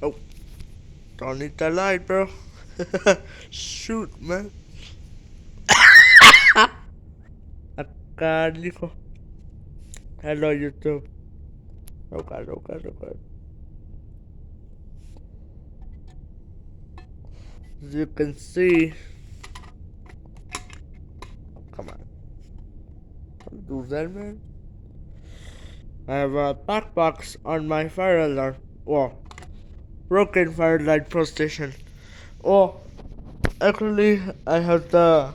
Oh, don't need the light, bro. Shoot, man. Acá dijo. Hello, YouTube. Oh god, oh god, oh god. As you can see, come on, don't do that, man. I have a black box on my fire alarm. Well, broken fire light pro station. Oh, actually, I have the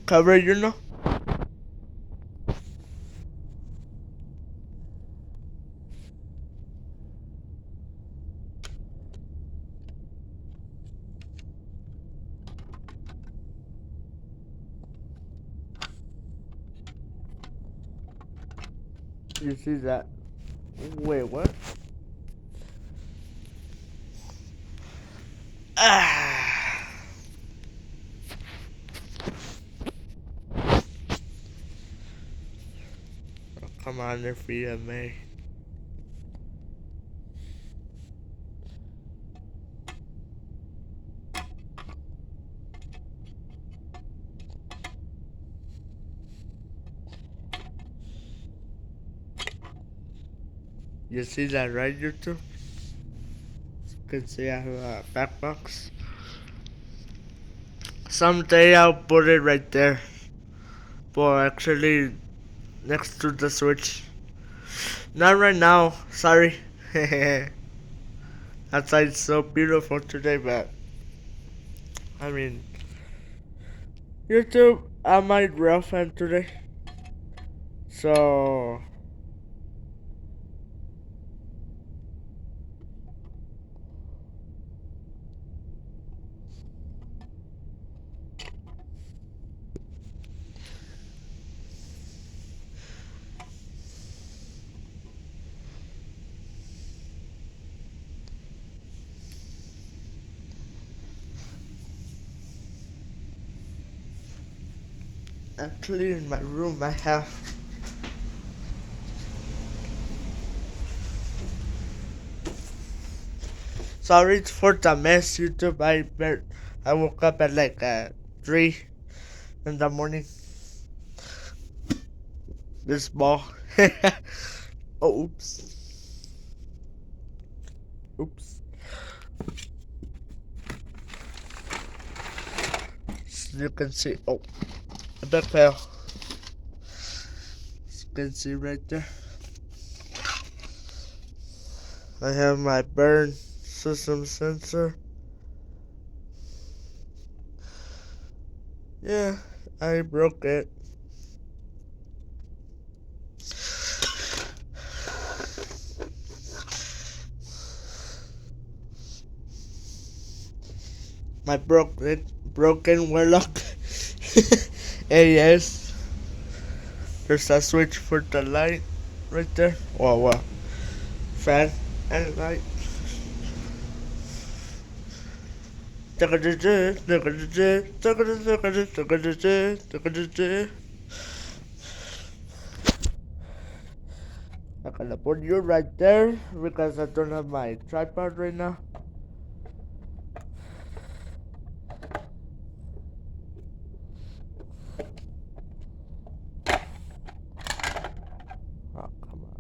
cover, you know. You see that? Wait, what? Ah! Oh, come on, they're free of me. You see that, right, YouTube? You can see I have a back box. Someday I'll put it right there. But actually, next to the switch. Not right now, sorry. Outside's so beautiful today, but I mean, YouTube, I might real fan today. So, actually, in my room, I have. Sorry for the mess, YouTube. I woke up at like 3 in the morning. This ball. Oh, oops. Oops. So you can see. Oh, a back fell. You can see right there. I have my burn system sensor. Yeah, I broke it. My broken warlock. And yes, there's a switch for the light right there. Wow, wow. Fan and light. I'm gonna put you right there because I don't have my tripod right now. Oh, come on.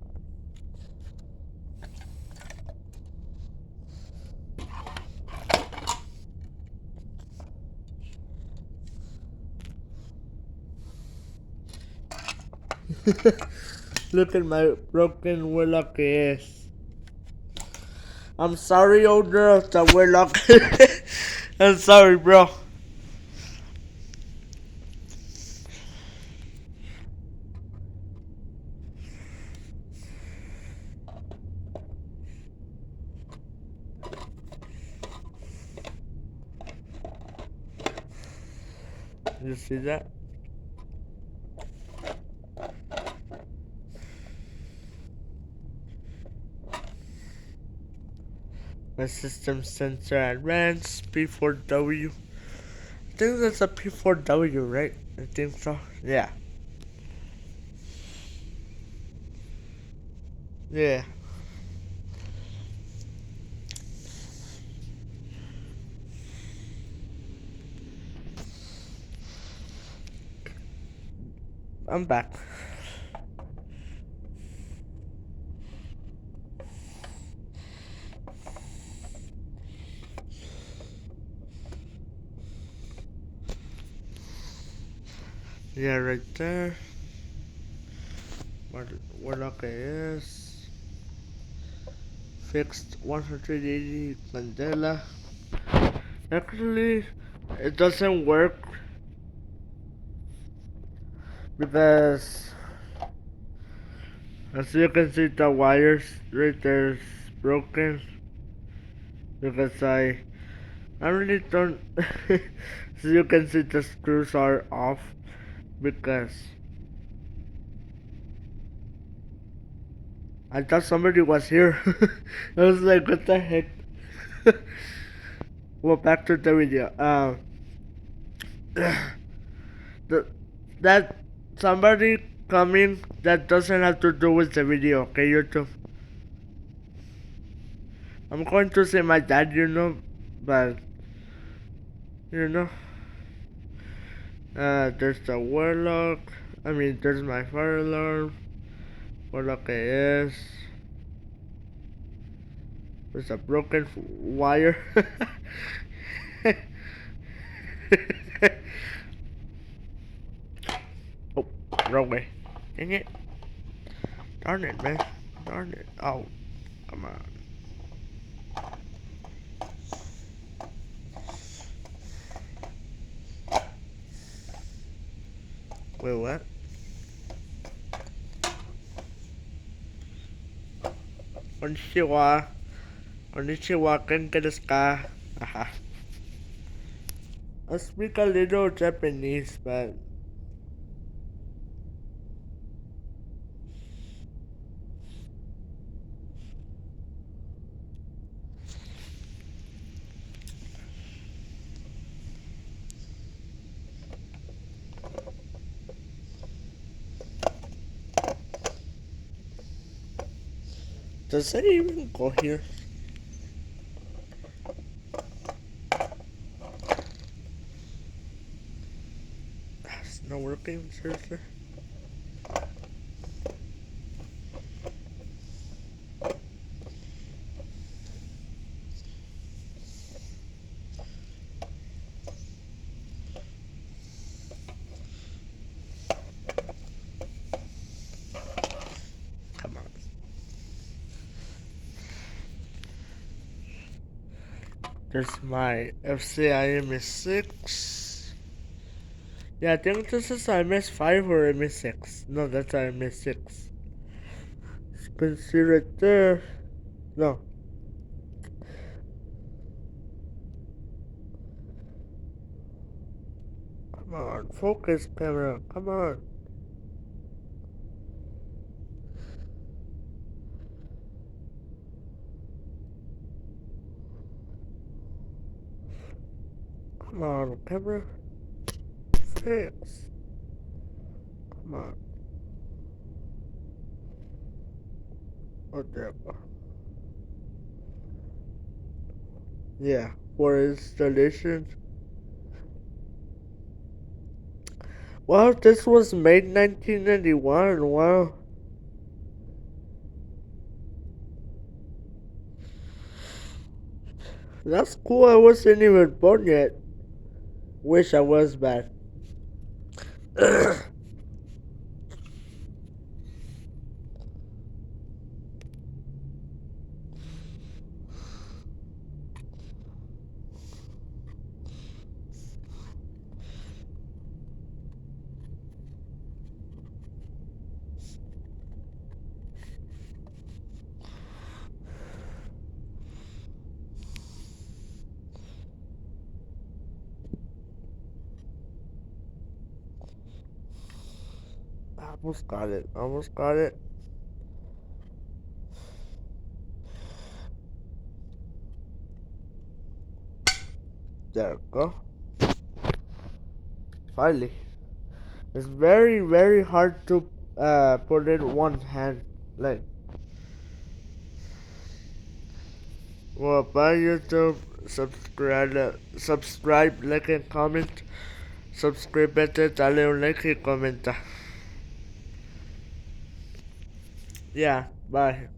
Look at my broken warlock ass. I'm sorry, owner of the warlock. I'm sorry, bro. You see that? My system sensor advanced P4W. I think that's a P4W, right? I think so. Yeah. Yeah. I'm back. Yeah, right there. What okay is fixed 180 candela. Actually, it doesn't work because as you can see the wires right there is broken because I really don't so you can see the screws are off because I thought somebody was here. I was like, what the heck? Well, back to the video. The, that somebody coming that doesn't have to do with the video, okay, YouTube? I'm going to say my dad, but, you know, there's the warlock. I mean, there's my fire alarm. Warlock is. There's a broken wire. Oh, wrong way. Dang it. Darn it, man. Darn it. Oh, come on. Wait, what? Konnichiwa. Konnichiwa, genki desu ka? Haha. I speak a little Japanese, but does it even go here? It's not working, seriously? Come on. There's my FCIMS6. Yeah, I think this is IMS5 or MS6. No, that's IMS6. You can see right there. No. Come on, focus camera. Come on. Come on, camera. Fix. Come on. Whatever. Yeah, for installation. Wow, this was made 1991. Wow. That's cool. I wasn't even born yet. Wish I was bad. Almost got it. Almost got it. There we go. Finally. It's very, very hard to put it one hand. Like, well, bye YouTube. Subscribe, like, and comment. Suscríbete, dale un like y comenta. Yeah, bye.